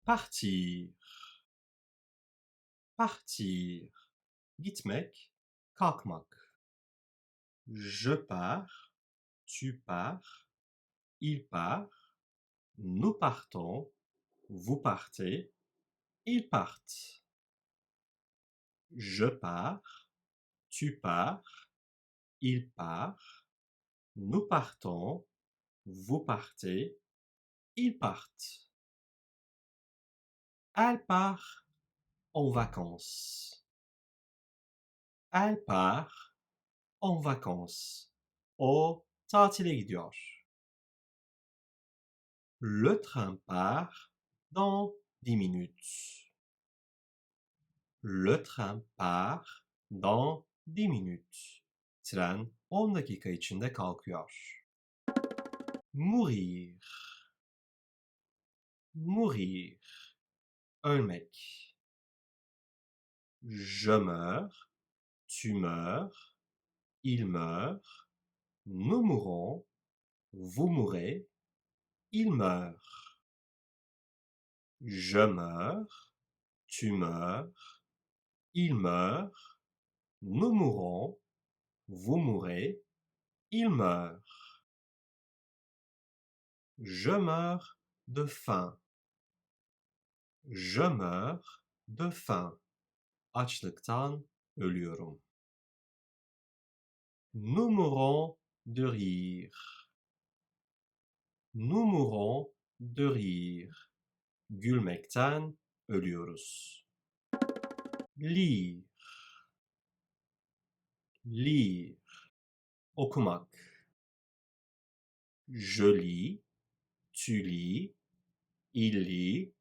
Partir, partir. Gitmek, kalkmak. Je pars, tu pars, il part, nous partons, vous partez, ils partent. Je pars, tu pars, il part, nous partons, vous partez, ils partent. Elle part en vacances. Elle part en vacances. O tatile gidiyor. Le train part dans 10 minutes. Le train part dans 10 minutes. Tren 10 dakika içinde kalkıyor. Mourir. Mourir. Ölmek. Je meurs, tu meurs, il meurt, nous mourons, vous mourrez, il meurt. Je meurs, tu meurs, il meurt, nous mourons, vous mourrez, il meurt. Je meurs de faim. Je meurs de faim. Açlıktan ölüyorum. Nous mourons de rire. Nous mourons de rire. Gülmekten ölüyoruz. Lire. Lire. Okumak. Je lis, tu lis, il lit,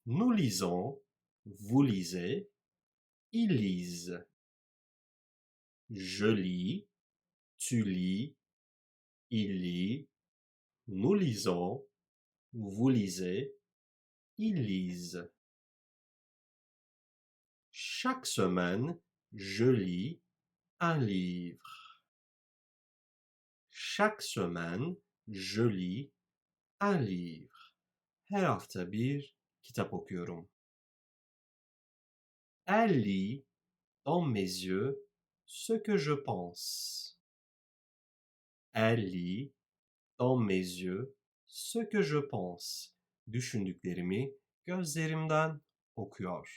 nous lisons, vous lisez, ils lisent. Je lis, tu lis, il lit, nous lisons, vous lisez, ils lisent. Chaque semaine, je lis un livre. Chaque semaine, je lis un livre. Her hafta bir kitap okuyorum. Elle lit dans mes yeux ce que je pense. Elle lit dans mes yeux ce que je pense. Düşündüklerimi gözlerimden okuyor.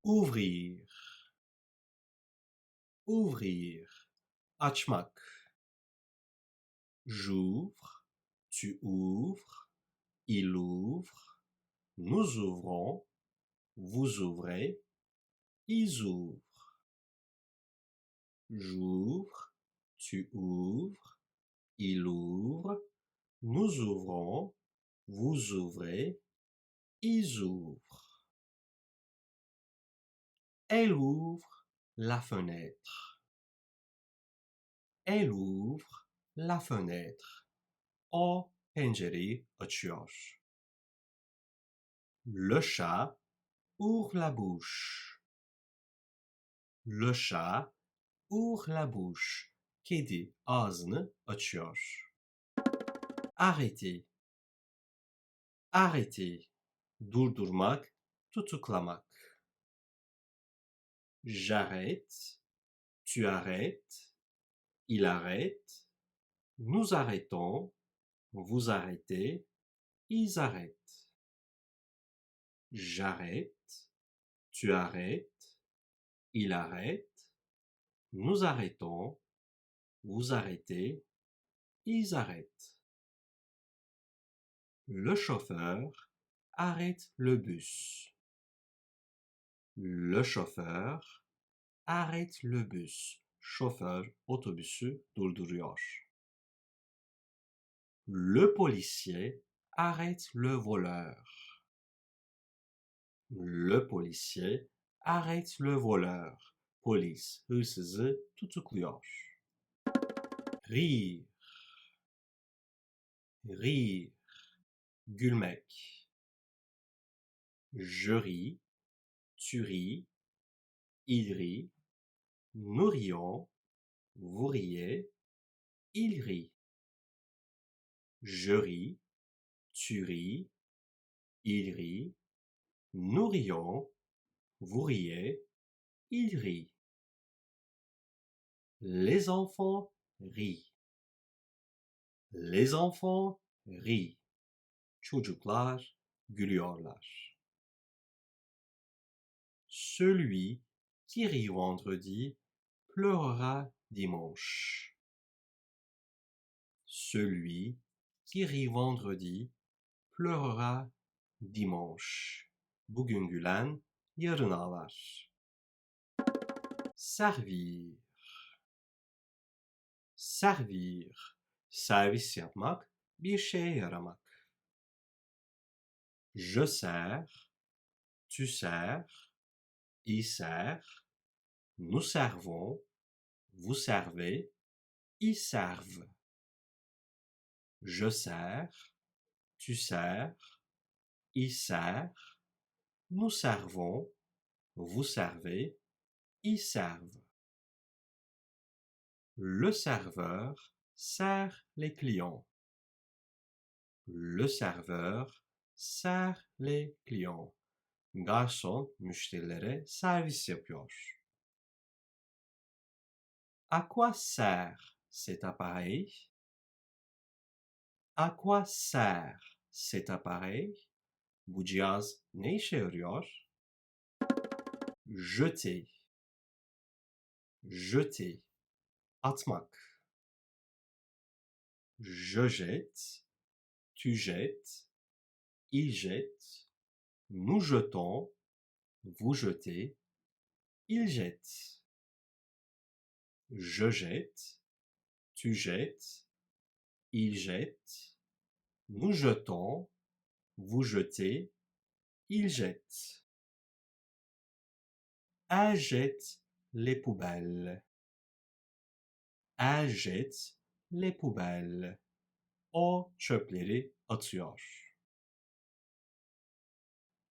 Ouvrir. Ouvrir. Açmak. J'ouvre, tu ouvres, il ouvre, nous ouvrons, vous ouvrez, ils ouvrent. J'ouvre, tu ouvres, il ouvre, nous ouvrons, vous ouvrez, ils ouvrent. Elle ouvre la fenêtre. Elle ouvre la fenêtre. O pencereyi açıyor. Le chat ouvre la bouche. Le chat ouvre la bouche. Kedi ağzını açıyor. Arrêter. Arrêter. Durdurmak, tutuklamak. J'arrête, tu arrêtes, il arrête, nous arrêtons, vous arrêtez, ils arrêtent. J'arrête, tu arrêtes, il arrête, nous arrêtons, vous arrêtez, ils arrêtent. Le chauffeur arrête le bus. Le chauffeur arrête le bus. Şoför otobüsü durduruyor. Le policier arrête le voleur. Le policier arrête le voleur. Polis hırsızı tutukluyor. Rire. Rire. Gülmek. Je ris, tu ris, il rit, nous rions, vous riez, il rit. Je ris, tu ris, il rit, nous rions, vous riez, il rit. Les enfants rient. Les enfants rient. Çocuklar gülüyorlar. Celui qui rit vendredi pleurera dimanche. Celui qui rit vendredi pleurera dimanche. Bugün gülen yarın ağlar. Servir. Servir. Servis yapmak, bir şeye yaramak. Je sers, tu sers, il sert, nous servons, vous servez, ils servent. Je sers, tu sers, il sert, nous servons, vous servez, ils servent. Le serveur sert les clients. Le serveur sert les clients. Garson müşterilere servis yapıyor. À quoi sert cet appareil? À quoi sert cet appareil? Bu cihaz ne işe yarıyor? Jeter. Jeter. Atmak. Je jette, tu jettes, il jette, nous jetons, vous jetez, il jette. Je jette, tu jettes, il jette, nous jetons, vous jetez, il jette. Elle jette les poubelles. Elle jette les poubelles. O çöpleri atıyor.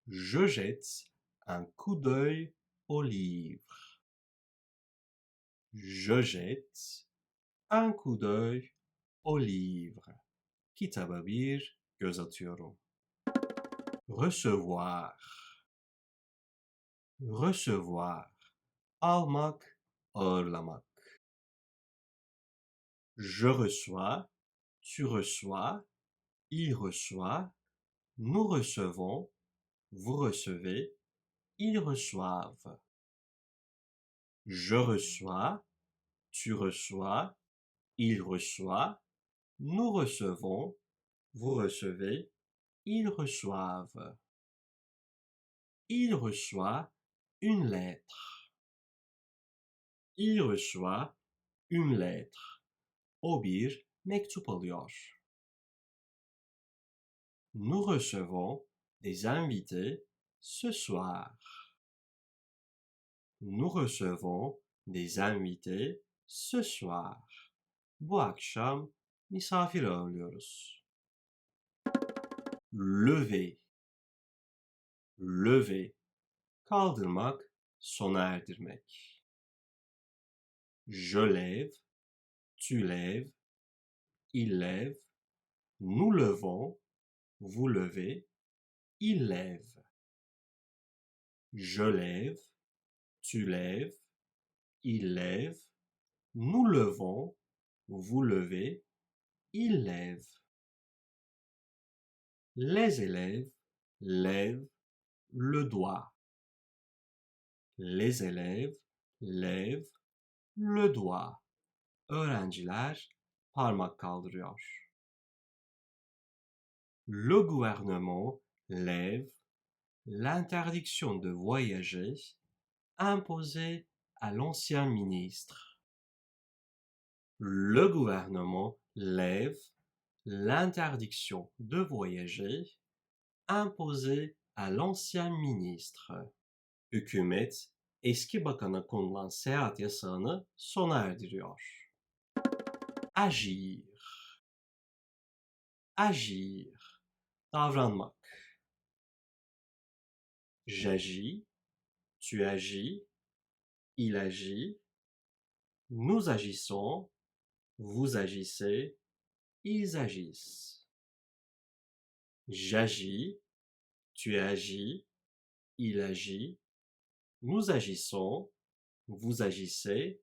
Je jette un coup d'œil au livre. Je jette un coup d'œil au livre. Kitaba bir göz atıyorum. Recevoir. Recevoir. Almak, ağırlamak. Je reçois, tu reçois, il reçoit, nous recevons, vous recevez, ils reçoivent. Je reçois, tu reçois, il reçoit, nous recevons, vous recevez, ils reçoivent. Il reçoit une lettre. Il reçoit une lettre. O bir mektup alıyor. Nous recevons des invités ce soir. Nous recevons des invités ce soir. Bu akşam misafir ağırlıyoruz. Lever. Lever. Kaldırmak, sona erdirmek. Je lève, tu lèves, il lève, nous levons, vous levez, il lève. Je lève, tu lèves, il lève, nous levons, vous levez, il lève. Les élèves lèvent le doigt. Les élèves lèvent le doigt. Öğrenciler parmak kaldırıyor. Le gouvernement lève l'interdiction de voyager imposée à l'ancien ministre. Le gouvernement lève l'interdiction de voyager imposée à l'ancien ministre. Hükümet eski bakana konulan seyahat yasağını sona erdiriyor. Agir. Agir. Davranmak. J'agis, tu agis, il agit, nous agissons, vous agissez, ils agissent. J'agis, tu agis, il agit, nous agissons, vous agissez,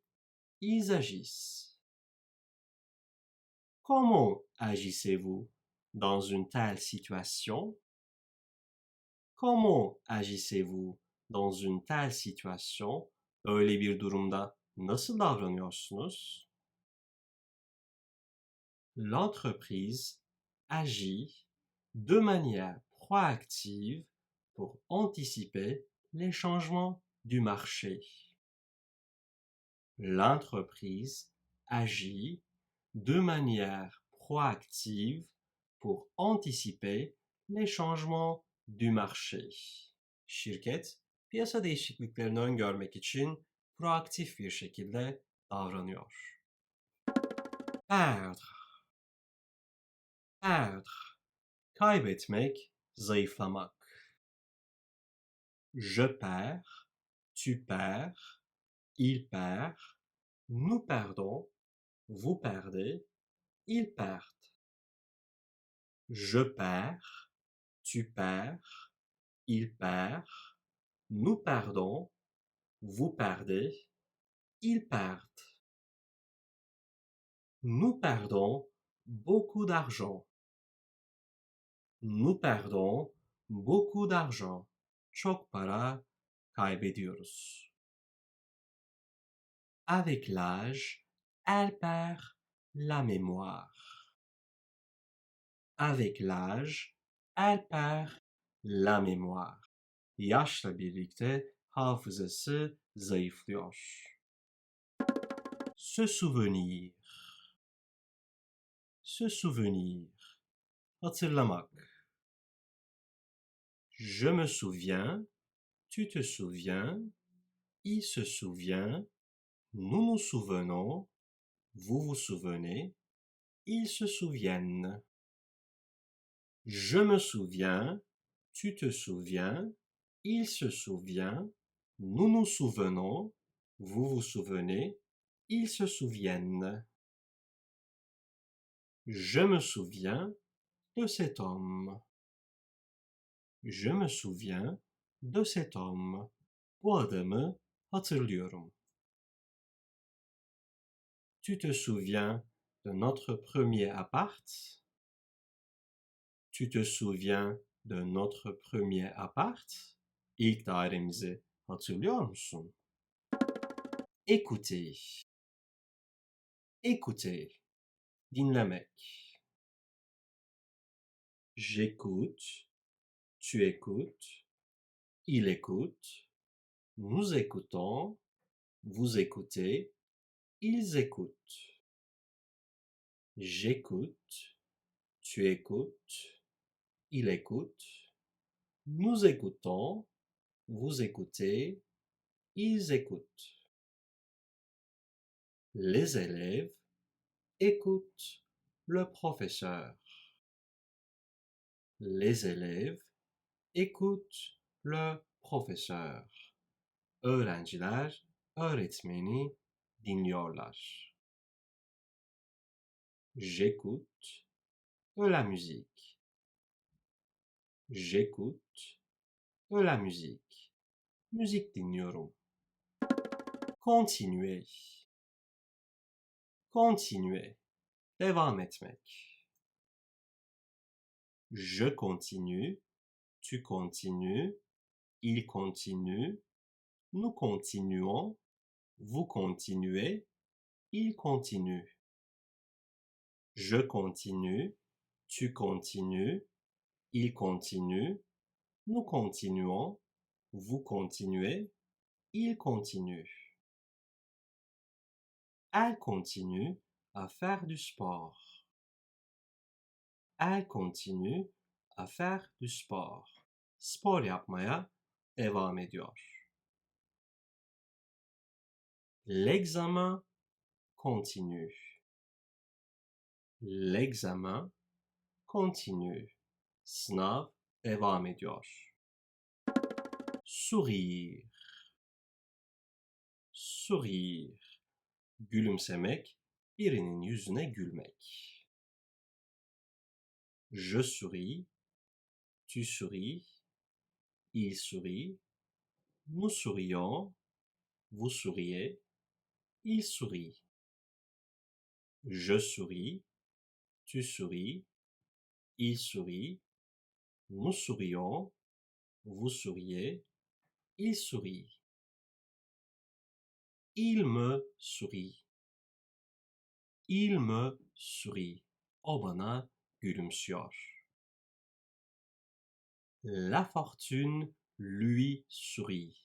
ils agissent. Comment agissez-vous dans une telle situation? Comment agissez-vous dans une telle situation? Öyle bir durumda nasıl davranıyorsunuz? L'entreprise agit de manière proactive pour anticiper les changements du marché. L'entreprise agit de manière proactive pour anticiper les changements du marché. Şirket, piyasa değişikliklerini öngörmek için proaktif bir şekilde davranıyor. Perdre, perdre, kaybetmek, zayıflamak. Je perds, tu perds, il perd, nous perdons, vous perdez, ils perdent. Je perds, tu perds, il perd, nous perdons, vous perdez, ils perdent. Nous perdons beaucoup d'argent. Nous perdons beaucoup d'argent. Çok para kaybediyoruz. Avec l'âge, elle perd la mémoire. Avec l'âge, elle perd la mémoire. Yaşla birlikte hafızası zayıflıyor. Se souvenir. Se souvenir. Hatırlamak. Je me souviens, tu te souviens, il se souvient, nous nous souvenons, vous vous souvenez, ils se souviennent. Je me souviens, tu te souviens, il se souvient, nous nous souvenons, vous vous souvenez, ils se souviennent. Je me souviens de cet homme. Je me souviens de cet homme. Bu adamı hatırlıyorum. Tu te souviens de notre premier appart? Tu te souviens de notre premier appart? İlk dairemizi hatırlıyor musun? Écouter. Écouter. Dinlemek. J'écoute, tu écoutes, il écoute, nous écoutons, vous écoutez, ils écoutent. J'écoute, tu écoutes, il écoute, nous écoutons, vous écoutez, ils écoutent. Les élèves écoutent le professeur. Les élèves écoutent le professeur. Öğrenciler öğretmeni dinliyorlar. J'écoute de la musique. J'écoute de la musique. Müzik dinliyorum. Continuer. Continuer. Devam etmek. Je continue, tu continues, il continue, nous continuons, vous continuez, il continue. Je continue, tu continues, il continue, nous continuons, vous continuez, il continue. Elle continue à faire du sport. Elle continue à faire du sport. Spor yapmaya devam ediyor. L'examen continue. L'examen continue. Sınav devam ediyor. Sourire. Sourire. Gülümsemek, birinin yüzüne gülmek. Je souris, tu souris, il sourit, nous sourions, vous souriez, il sourit. Je souris, tu souris, il sourit, nous sourions, vous souriez, il sourit. Il me sourit. Il me sourit. O bana gülümsüyor. La fortune lui sourit.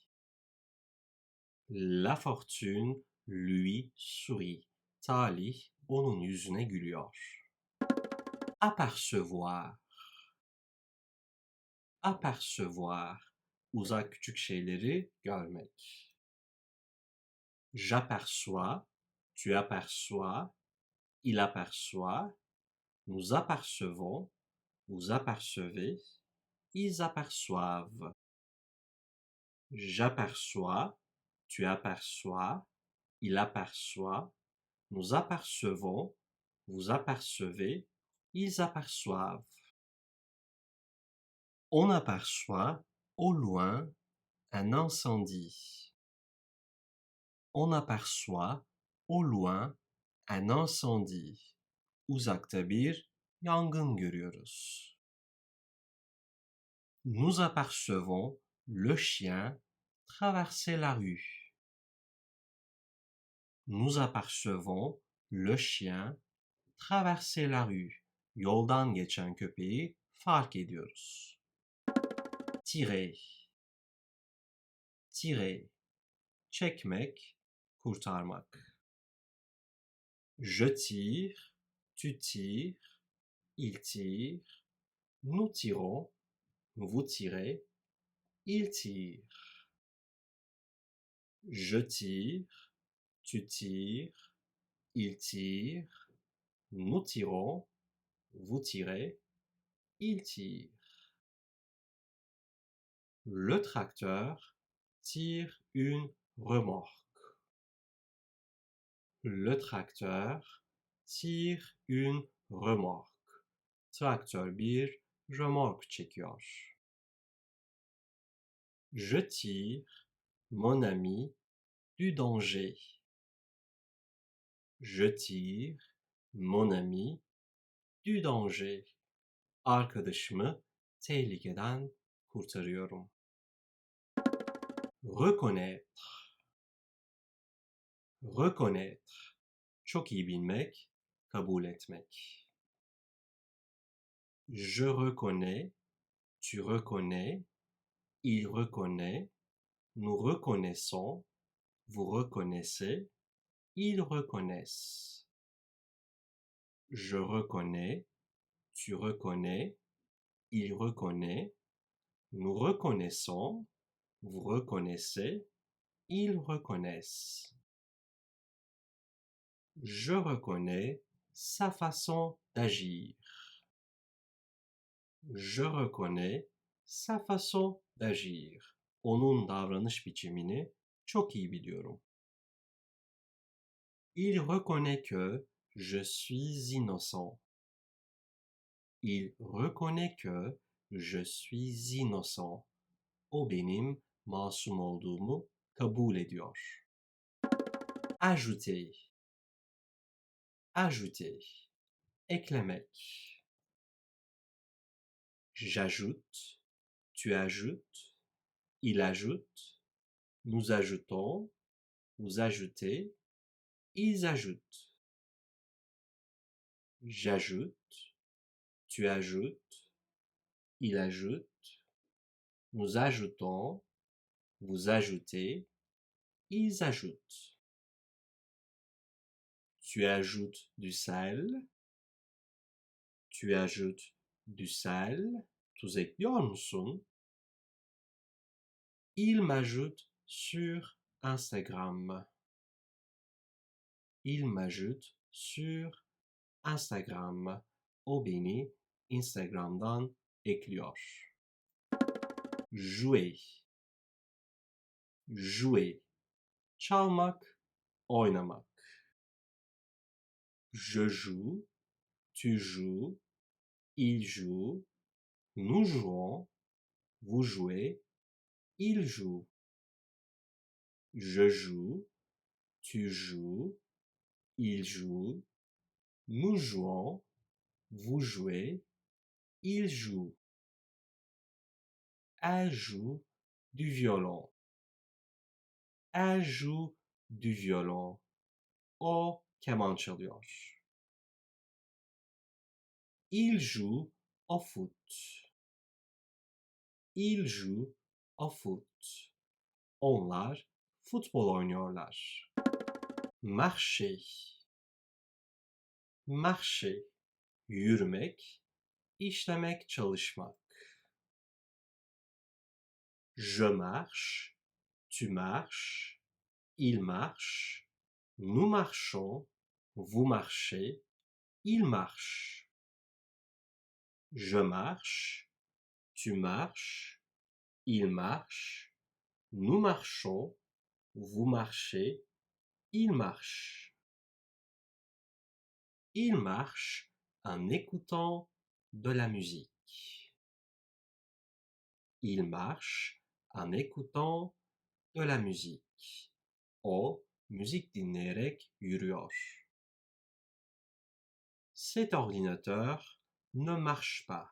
La fortune lui sourit. Talih onun yüzüne gülüyor. Apercevoir. Apercevoir. Uzak küçük şeyleri görmek. J'aperçois, tu aperçois, il aperçoit, nous apercevons, vous apercevez, ils aperçoivent. J'aperçois, tu aperçois, il aperçoit, nous apercevons, vous apercevez, ils aperçoivent. On aperçoit au loin un incendie. On aperçoit au loin un incendie. Uzakta bir yangın görüyoruz. Nous apercevons le chien traverser la rue. Nous apercevons le chien traverser la rue. Yoldan geçen köpeği fark ediyoruz. Tirer. Tirer. Çekmek, kurtarmak. Je tire, tu tires, il tire, nous tirons, vous tirez, il tire. Je tire, tu tires, il tire, nous tirons, vous tirez, il tire. Le tracteur tire une remorque. Le tracteur tire une remorque. Traktör bir remork çekiyor. Je tire, mon ami, du danger. Je tire, mon ami, du danger. Arkadaşımı tehlikeden kurtarıyorum. Reconnaître. Reconnaître. Çok iyi bilmek, kabul etmek. Je reconnais, tu reconnais, il reconnaît, nous reconnaissons, vous reconnaissez, ils reconnaissent. Je reconnais, tu reconnais, il reconnaît, nous reconnaissons, vous reconnaissez, ils reconnaissent. Je reconnais sa façon d'agir. Je reconnais sa façon d'agir. Onun davranış biçimini çok iyi biliyorum. Il reconnaît que je suis innocent. Il reconnaît que je suis innocent. O benim masum olduğumu kabul ediyor. Ajouter. Ajouter. Eklemek. J'ajoute, tu ajoutes, il ajoute, nous ajoutons, vous ajoutez, ils ajoutent. J'ajoute, tu ajoutes, il ajoute, nous ajoutons, vous ajoutez, ils ajoutent. Tu ajoutes du sel, tu ajoutes du sel, tuz ekliyor musun? Il m'ajoute sur Instagram. Il m'ajoute sur Instagram. O beni Instagram'dan ekliyor. Jouer. Jouer. Çalmak, oynamak. Je joue, tu joues, il joue, nous jouons, vous jouez, Il joue. Je joue. Tu joues. Il joue. Nous jouons. Vous jouez. Il joue. Elle joue du violon. Elle joue du violon. O keman çalıyor. Il joue au foot. Il joue au foot. Onlar futbol oynuyorlar. Marcher. Marcher. Yürümek, işlemek, çalışmak. Je marche. Tu marches. Il marche. Nous marchons. Vous marchez. Il marche. Je marche. Tu marches. Il marche. Nous marchons. Vous marchez. Il marche. Il marche en écoutant de la musique. Il marche en écoutant de la musique. O müzik dinleyerek yürüyor. Cet ordinateur ne marche pas.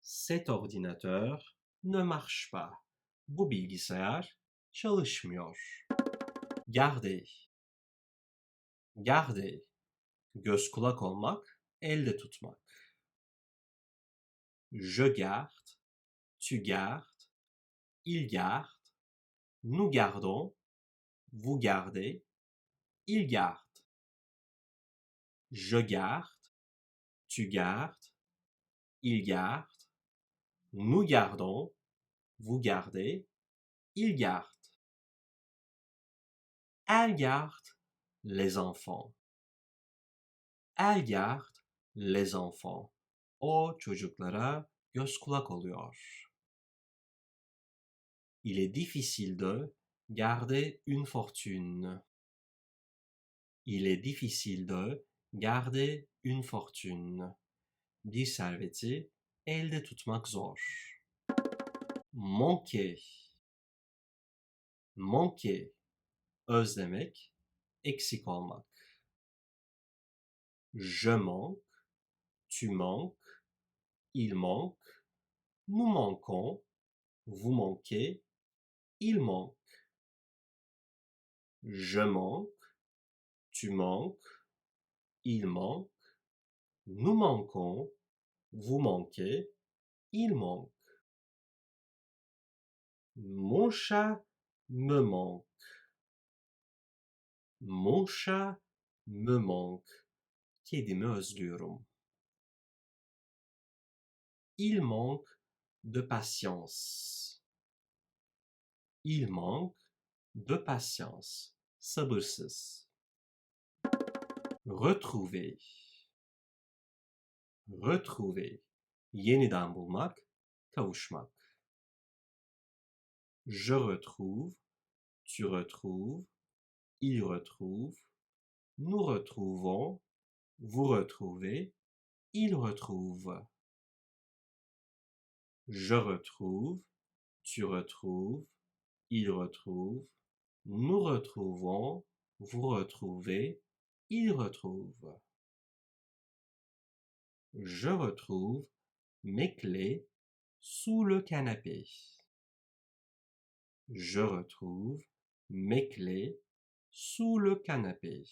Cet ordinateur ne marche pas. Bu bilgisayar çalışmıyor. Garder. Garder. Göz kulak olmak, elde tutmak. Je garde. Tu gardes. Il garde. Nous gardons. Vous gardez. Il garde. Je garde. Tu gardes. Il garde. Nous gardons. Vous gardez. Il garde. Elle garde les enfants. Elle garde les enfants. O çocuklara göz kulak oluyor. Il est difficile de garder une fortune. Il est difficile de garder une fortune. Bir serveti elde tutmak zor. Manquer. Manquer. Özlemek, eksik olmak. Je manque. Tu manques. Il manque. Nous manquons. Vous manquez. Il manque. Je manque. Tu manques. Il manque. Nous manquons. Vous manquez. Il manque. Mon chat me manque. Mon chat me manque. Kedimi özlüyorum. Il manque de patience. Il manque de patience. Sabırsız. Retrouver. Retrouver. Yeniden bulmak, kavuşmak. Je retrouve. Tu retrouves. Il retrouve. Nous retrouvons. Vous retrouvez. Il retrouve. Je retrouve. Tu retrouves. Il retrouve. Nous retrouvons. Vous retrouvez. Il retrouve. Je retrouve mes clés sous le canapé. Je retrouve mes clés sous le canapé.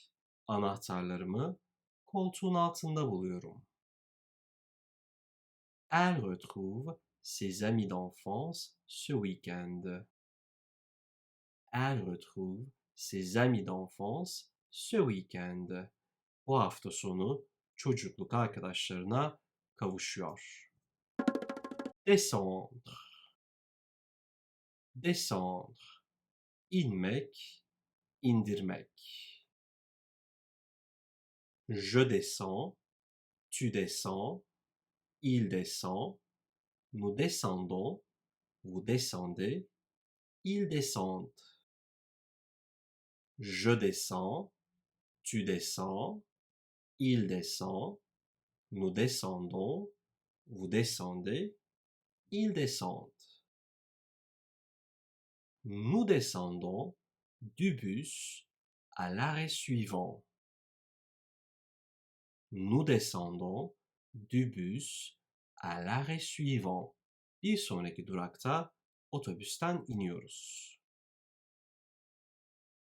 Anahtarlarımı koltuğun altında buluyorum. Elle retrouve ses amis d'enfance ce week-end. Elle retrouve ses amis d'enfance ce week-end. Bu hafta sonu çocukluk arkadaşlarına kavuşuyor. Descendre. Descendre. İnmek, indirmek. Je descends, tu descends, il descend, nous descendons, vous descendez, ils descendent. Je descends, tu descends, il descend, nous descendons, vous descendez, ils descendent. Nous descendons du bus à l'arrêt suivant. Nous descendons du bus à l'arrêt suivant. Bir sonraki durakta otobüsten iniyoruz.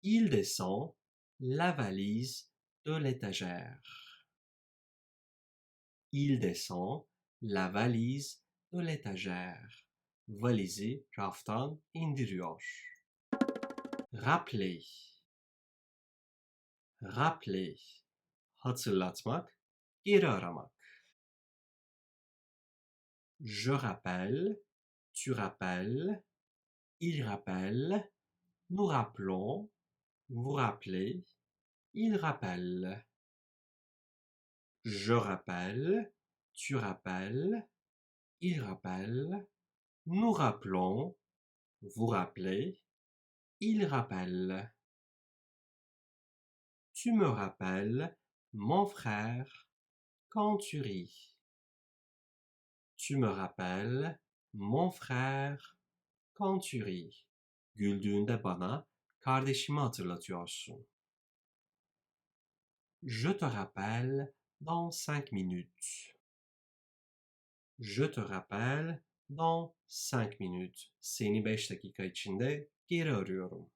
Il descend la valise de l'étagère. Il descend la valise de l'étagère. Valizi raftan indiriyor. Rappeler. Rappeler. Hatırlatmak, geri aramak. Je rappelle, tu rappelles, il rappelle, nous rappelons, vous rappelez, il rappelle. Je rappelle, tu rappelles, il rappelle, nous rappelons, vous rappelez, il rappelle. Tu me rappelles, mon frère, quand tu ris. Tu me rappelles, mon frère, quand tu ris. Güldüğünde bana kardeşimi hatırlatıyorsun. Je te rappelle dans 5 minutes. Je te rappelle dans 5 minutes. Seni 5 dakika içinde geri arıyorum.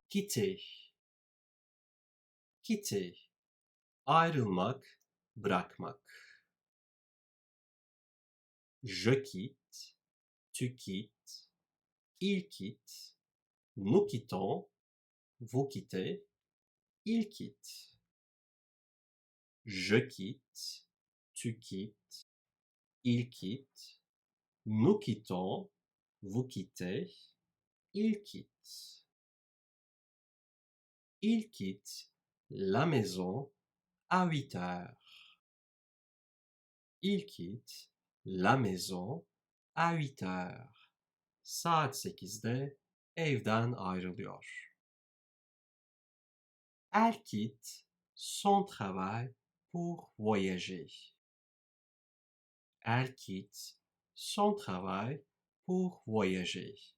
Quitter. Quitter. Ayrılmak, bırakmak. Je quitte, tu quittes, il quitte, nous quittons, vous quittez, il quitte. Je quitte, tu quittes, il quitte, nous quittons, vous quittez, il quitte. Il quitte la maison à 8 heures. Il quitte la maison à 8 heures. Saat 8'de evden ayrılıyor. Elle quitte son travail pour voyager. Elle quitte son travail pour voyager.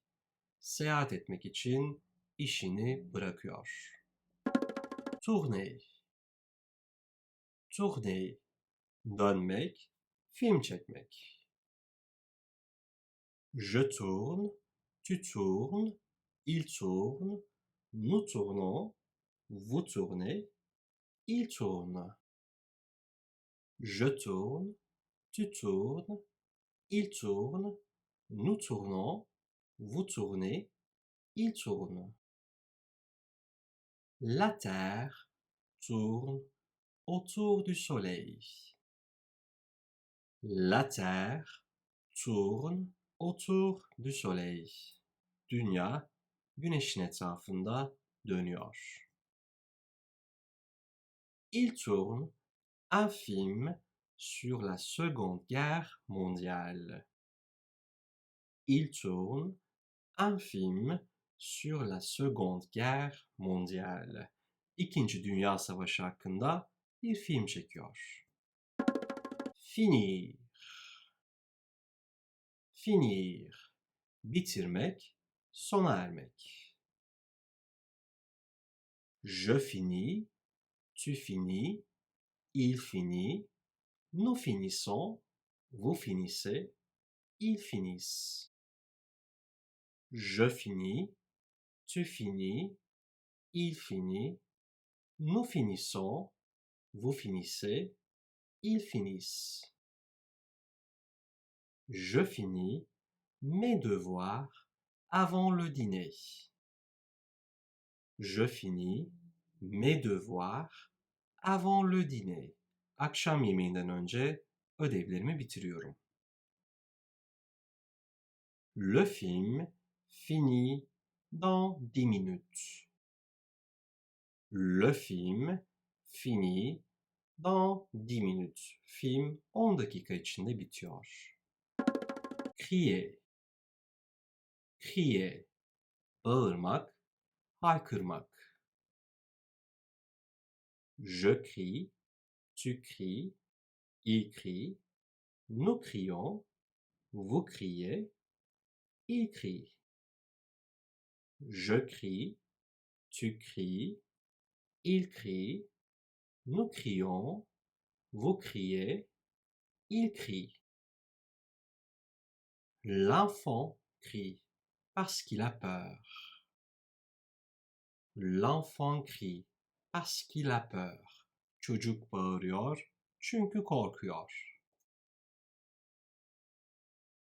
Seyahat etmek için işini bırakıyor. Tourner. Tourner. Dönmek, film çekmek. Je tourne, tu tournes, il tourne, nous tournons, vous tournez, il tourne. Je tourne, tu tournes, il tourne, nous tournons, vous tournez, il tourne. La Terre tourne autour du Soleil. La Terre tourne autour du Soleil. Dünya güneşin etrafında dönüyor. Il tourne un film sur la Seconde Guerre mondiale. Il tourne un film sur la Seconde Guerre mondiale. İkinci Dünya Savaşı hakkında bir film çekiyor. Finir. Finir. Bitirmek, sona ermek. Je finis, tu finis, il finit, nous finissons, vous finissez, ils finissent. Je finis, tu finis, il finit, nous finissons, vous finissez, ils finissent. Je finis mes devoirs avant le dîner. Je finis mes devoirs avant le dîner. Akşam yemeğinden önce ödevlerimi bitiriyorum. Le film finit dans 10 minutes. Le film finit dans 10 minutes. Film 10 dakika içinde bitiyor. Crier. Crier. Bağırmak, haykırmak. Je crie, tu cries, il crie, nous crions, vous criez, il crie. Je crie, tu cries, il crie, nous crions, vous criez, il crie. L'enfant crie parce qu'il a peur. L'enfant crie parce qu'il a peur. Çocuk bağırıyor çünkü korkuyor.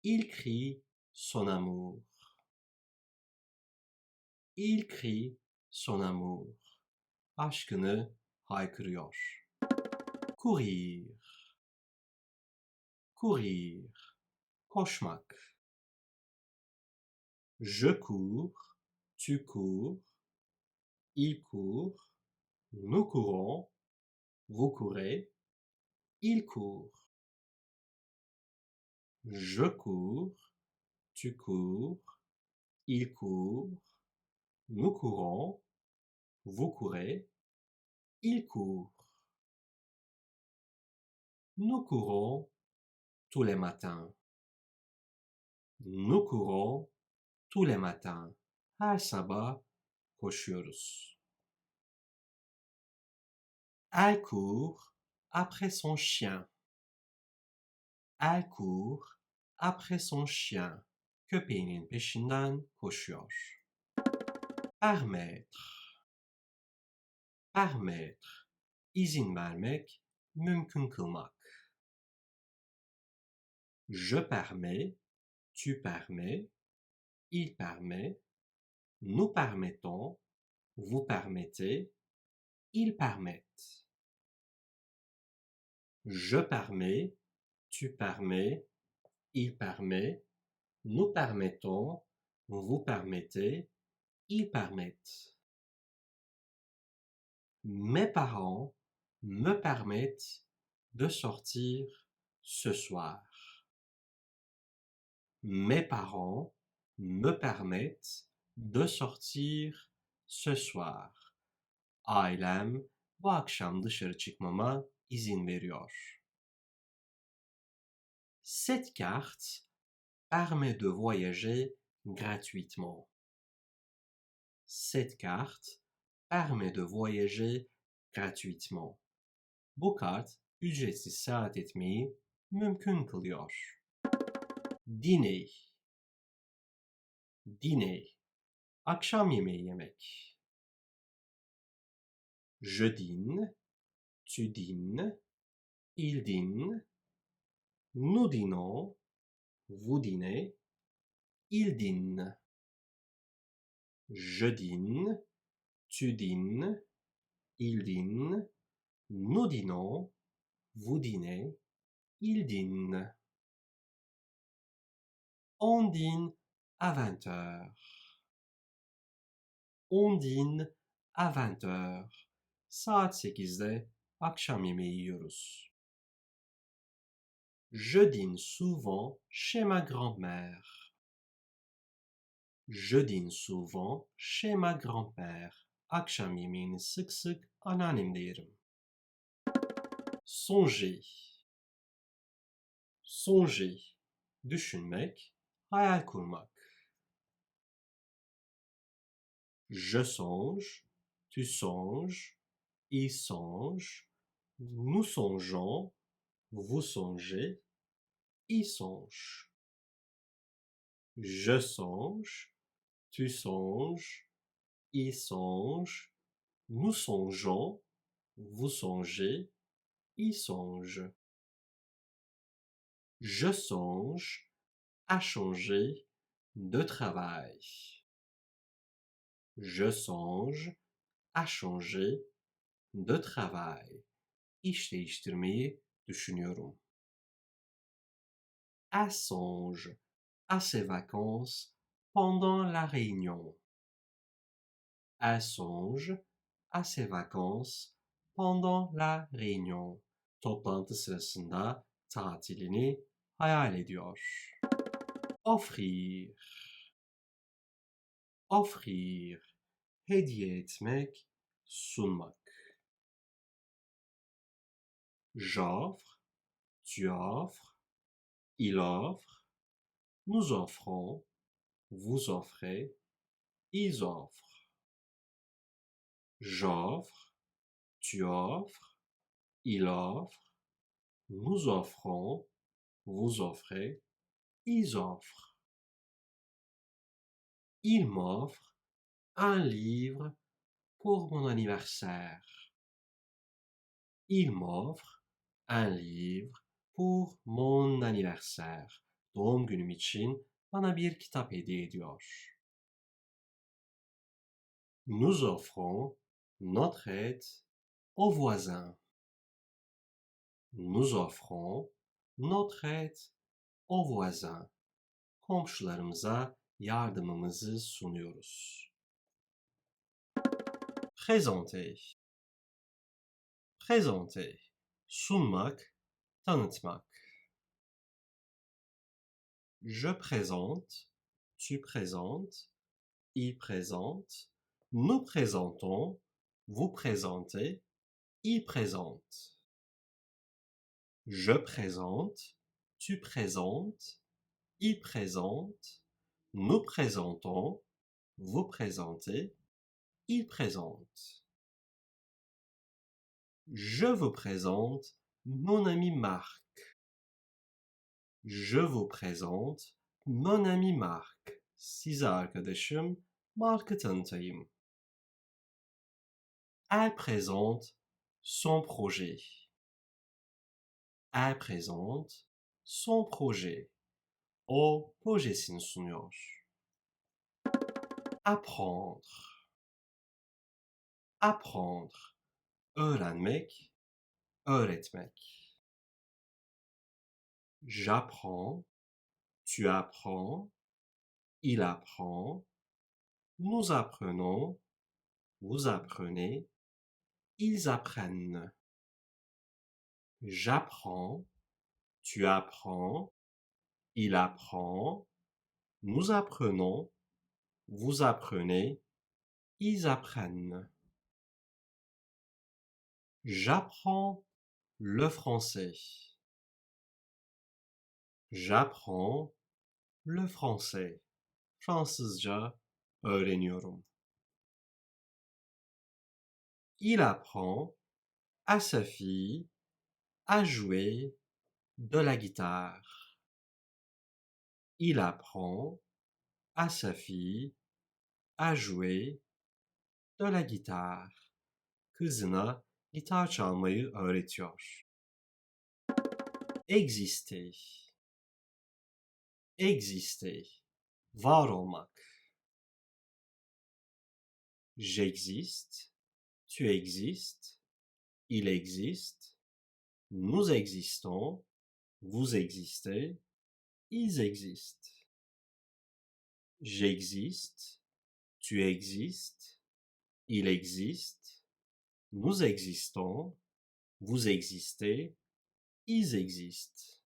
Il crie son amour. Il crie son amour. Aşkını haykırıyor. Courir. Courir. Koşmak. Je cours, tu cours, il court, nous courons, vous courez, il court. Je cours, tu cours, il court, nous courons, vous courez, il court. Nous courons tous les matins. Nous courons tous les matins. Her sabah koşuyoruz. Elle court après son chien. Elle court après son chien. Köpeğinin peşinden koşuyor. Permettre. Permettre. İzin vermek, mümkün kılmak. Je permets, tu permets, il permet, nous permettons, vous permettez, ils permettent. Je permets, tu permets, il permet, nous permettons, vous permettez, ils permettent. Mes parents me permettent de sortir ce soir. Mes parents me permettent de sortir ce soir. Ailem bu akşam dışarı çıkmama izin veriyor. Cette carte permet de voyager gratuitement. Cette carte permet de voyager gratuitement. Bu kart ücretsiz seyahat etmeyi mümkün kılıyor. Dîner. Dîner. Akşam yemeği yemek. Je dîne, tu dînes, il dîne, nous dînons, vous dînez, il dîne. Je dîne, tu dînes, il dîne, nous dînons, vous dînez, il dîne. On dîne à 20 heures. On dîne à 20 heures. Saat 8'de akşam yemeği yiyoruz. Je dîne souvent chez ma grand-mère. Je dîne souvent chez ma grand-mère. Akşam yemeğini sık sık anneannemde yerim. Songer. Songer. Düşünmek, hayal kurmak. Je songe, tu songes, il songe, nous songeons, vous songez, il songe. Je songe, tu songes, il songe, nous songeons, vous songez, il songe. Je songe à changer de travail. Je songe à changer de travail. İş değiştirmeyi düşünüyorum. Elle songe à ses vacances pendant la réunion. Elle songe à ses vacances pendant la réunion. Toplantı sırasında tatilini hayal ediyor. Offrir. Offrir. Hediye etmek, sunmak. J'offre, tu offres, il offre, nous offrons, vous offrez, ils offrent. J'offre, tu offres, il offre, nous offrons, vous offrez, ils offrent. Il m'offre un livre pour mon anniversaire. Il m'offre un livre pour mon anniversaire. Doğum günüm için bana bir kitap hediye ediyor. Nous offrons notre aide aux voisins. Nous offrons notre aide aux voisins. Komşularımıza yardımımızı sunuyoruz. Présenter. Présenter. Sunmak, tanıtmak. Je présente, tu présentes, il présente, nous présentons, vous présentez, il présente. Je présente, tu présentes, il présente, nous présentons, vous présentez, il présente. Je vous présente mon ami Marc. Je vous présente mon ami Marc. Size arkadaşım Mark'ı tanıtayım. Elle présente son projet. Elle présente son projet. O projesini sunuyor. Apprendre. Apprendre. Öğrenmek, öğretmek. J'apprends, tu apprends, il apprend, nous apprenons, vous apprenez, ils apprennent. J'apprends, tu apprends, il apprend, nous apprenons, vous apprenez, ils apprennent. J'apprends le français. J'apprends le français. Fransızca öğreniyorum. Il apprend à sa fille à jouer de la guitare. Il apprend à sa fille à jouer de la guitare. Kızına gitar çalmayı öğretiyor. Exister. Exister. Var olmak. J'existe, tu existes, il existe, nous existons, vous existez, ils existent. J'existe, tu existes, il existe, nous existons, vous existez, ils existent.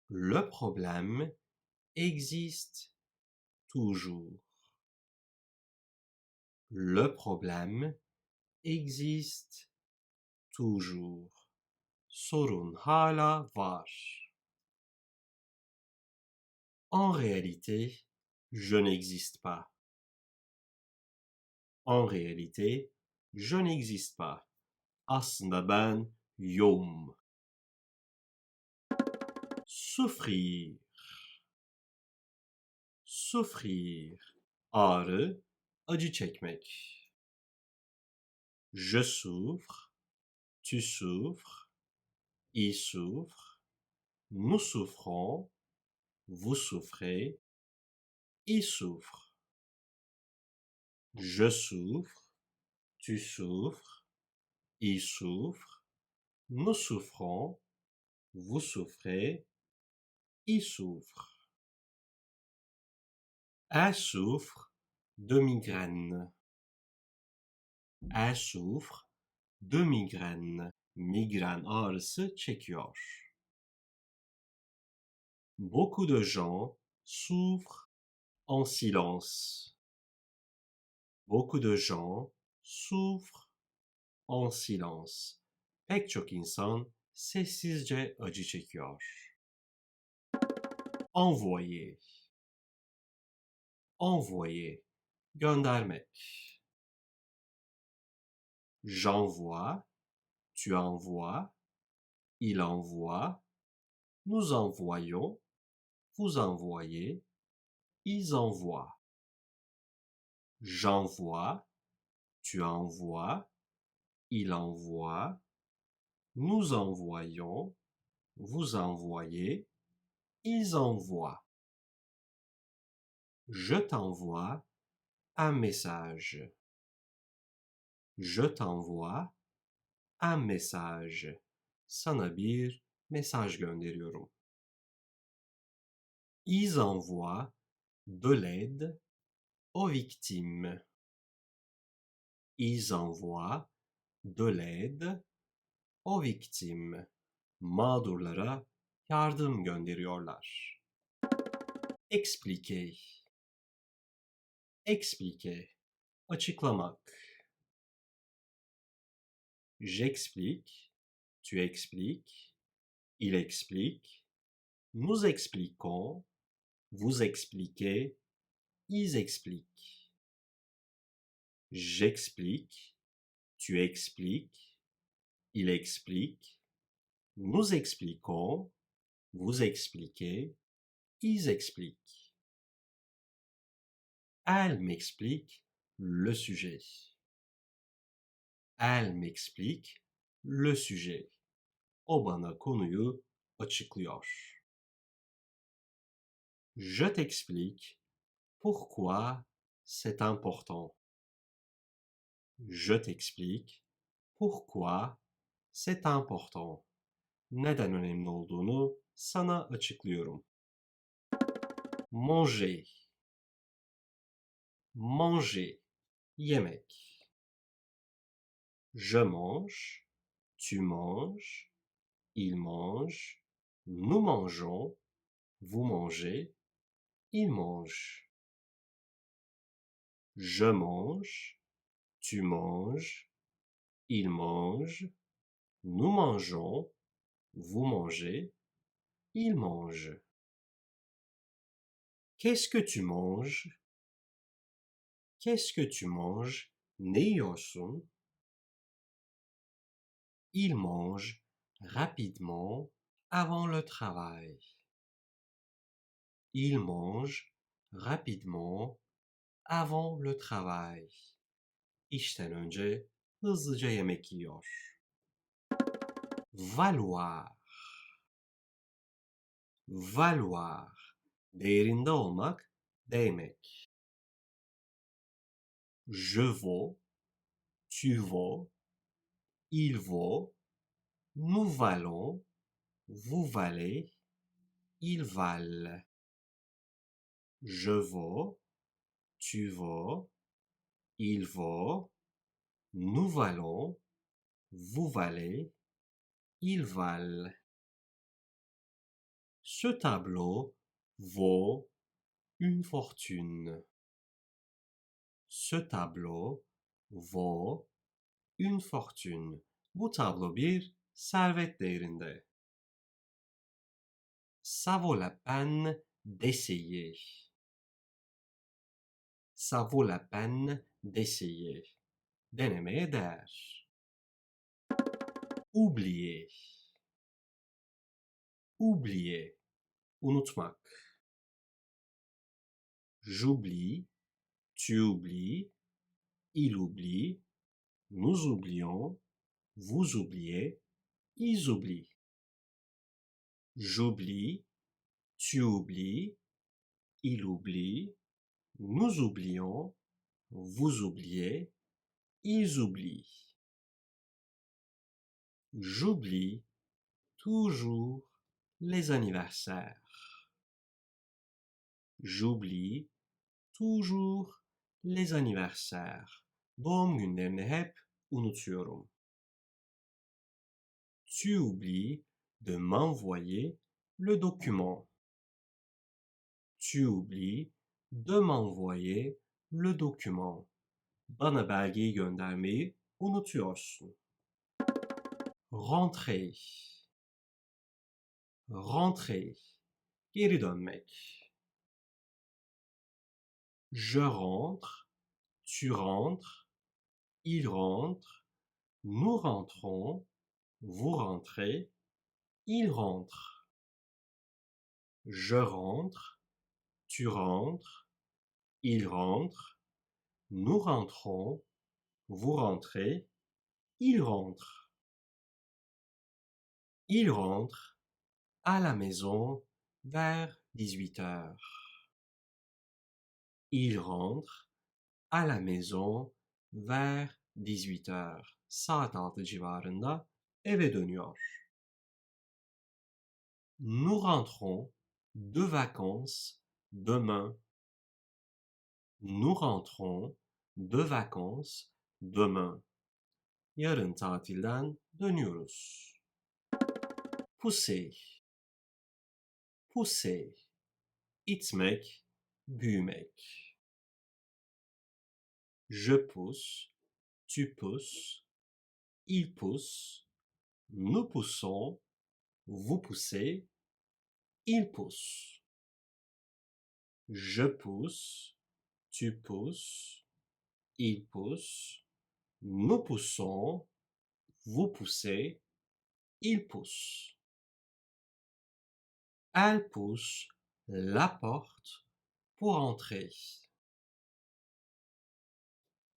Le problème existe toujours. Le problème existe toujours. Sorun hala var. En réalité, je n'existe pas. En réalité, je n'existe pas. Aslında ben yokum. Souffrir. Souffrir. Ağrı, acı çekmek. Je souffre, tu souffres, il souffre, nous souffrons, vous souffrez, il souffre. Je souffre, tu souffres, il souffre, nous souffrons, vous souffrez, il souffre. Elle souffre de migraine. Elle souffre de migraine. Migren ağrısı çekiyor. Beaucoup de gens souffrent en silence. Beaucoup de gens souffrent en silence. Pek çok insan sessizce acı çekiyor. Envoyer. envoyer, göndermek. J'envoie, tu envoies, il envoie, nous envoyons, vous envoyez, ils envoient. J'envoie, tu envoies, il envoie, nous envoyons, vous envoyez, ils envoient. Je t'envoie un message. Je t'envoie un message. Sana bir mesaj gönderiyorum. Ils envoient de l'aide aux victimes. Ils envoient de l'aide aux victimes. Mağdurlara yardım gönderiyorlar. Expliquer. Expliquer. Açıklamak. J'explique, tu expliques, il explique, nous expliquons, vous expliquez, ils expliquent. J'explique, tu expliques, il explique, nous expliquons, vous expliquez, ils expliquent. Elle m'explique le sujet. Elle m'explique le sujet. O bana konuyu açıklıyor. Je t'explique pourquoi c'est important. Je t'explique pourquoi c'est important. Neden önemli olduğunu sana açıklıyorum. Manger. Manger. Yemek. Je mange, tu manges, il mange, nous mangeons, vous mangez, il mange. Je mange, tu manges, il mange, nous mangeons, vous mangez, il mange. Qu'est-ce que tu manges? Qu'est-ce que tu manges? Ne yiyorsun? Il mange rapidement avant le travail. Il mange rapidement avant le travail. İşten önce hızlıca yemek yiyor. Valoir. Valoir. Değerinde olmak, değmek. Je vaux, tu vaux, il vaut, nous valons, vous valez, ils valent. Je vaux, tu vaux, il vaut, nous valons, vous valez, ils valent. Ce tableau vaut une fortune. Ce tableau vaut une fortune. Bu tablo bir servet değerinde. Ça vaut la peine d'essayer. Ça vaut la peine d'essayer. Denemeye değer. Oublier. Oublier. Unutmak. J'oublie, tu oublies, il oublie, nous oublions, vous oubliez, ils oublient. J'oublie, tu oublies, il oublie, nous oublions, vous oubliez, ils oublient. J'oublie toujours les anniversaires. J'oublie toujours les anniversaires. Doğum günlerini hep unutuyorum. Tu oublies de m'envoyer le document. Tu oublies de m'envoyer le document. Bana belgeyi göndermeyi unutuyorsun. Rentrer. Rentrer. Geri dönmek. Je rentre, tu rentres, il rentre, nous rentrons, vous rentrez, il rentre. Je rentre, tu rentres, il rentre, nous rentrons, vous rentrez, il rentre. Il rentre à la maison vers 18 heures. Il rentre à la maison vers 18 heures. Saat 6 civarında eve dönüyor. Nous rentrons de vacances demain. Nous rentrons de vacances demain. Yarın tatilden dönüyoruz. Pousser. Pousser. İtmek, büyümek. Je pousse, tu pousses, il pousse, nous poussons, vous poussez, il pousse. Je pousse, tu pousses, il pousse, nous poussons, vous poussez, il pousse. Elle pousse la porte pour entrer.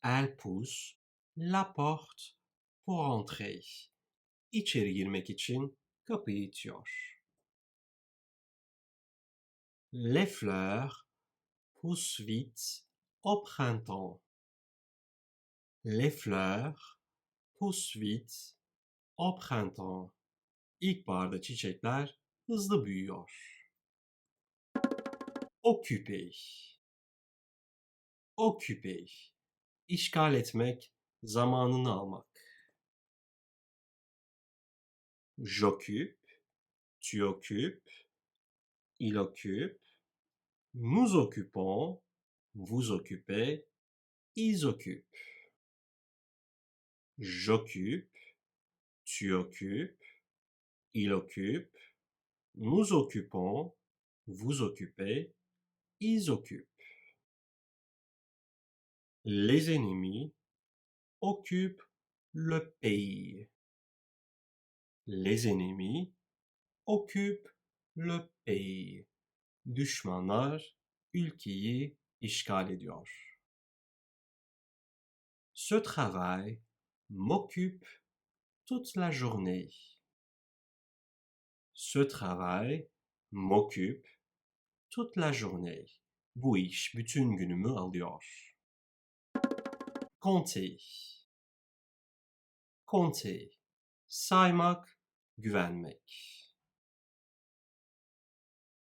Elle pousse la porte pour entrer. İçeri girmek için kapıyı itiyor. Les fleurs poussent vite au printemps. Les fleurs poussent vite au printemps. İlkbaharda çiçekler hızlı büyüyor. Occuper. Occuper. İşgal etmek, zamanını almak. J'occupe, tu occupes, il occupe, nous occupons, vous occupez, ils occupent. J'occupe, tu occupes, il occupe, nous occupons, vous occupez, ils occupent. Les ennemis occupent le pays. Les ennemis occupent le pays. Düşmanlar ülkeyi işgal ediyor. Ce travail m'occupe toute la journée. Ce travail m'occupe toute la journée. Bu iş bütün günümü alıyor. Compter. Compter. Saymak, güvenmek.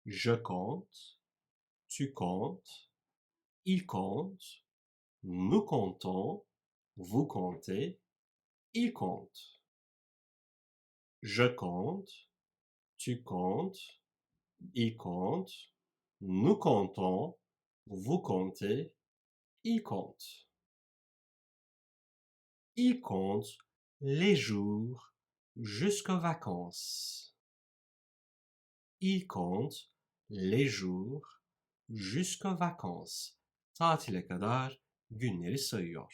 Je compte, tu comptes, il compte, nous comptons, vous comptez, il compte. Je compte, tu comptes, il compte, nous comptons, vous comptez, il compte. Il compte les jours jusqu'aux vacances. Il compte les jours jusqu'aux vacances. Tatile kadar günleri sayıyor.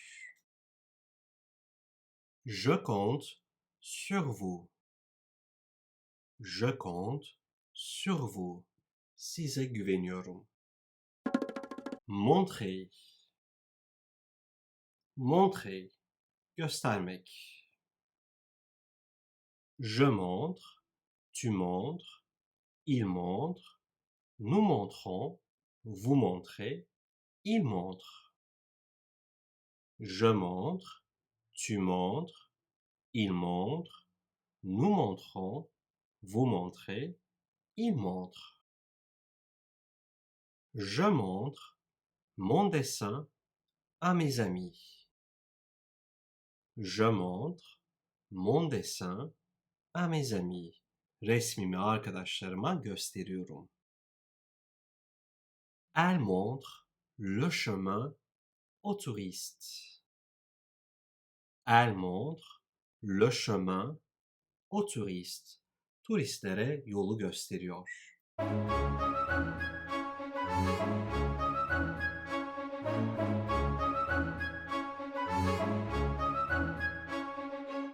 Je compte sur vous. Je compte sur vous. Size güveniyorum. Montrer. Montrer. Göstermek. Je montre. Tu montres. Il montre. Nous montrons. Vous montrez. Il montre. Je montre. Tu montres. Il montre. Nous montrons. Vous montrez. Il montre. Je montre mon dessin à mes amis. Je montre mon dessin à mes amis. Resmimi arkadaşlarıma gösteriyorum. Elle montre le chemin aux touristes. Elle montre le chemin aux touristes. Turistlere yolu gösteriyor.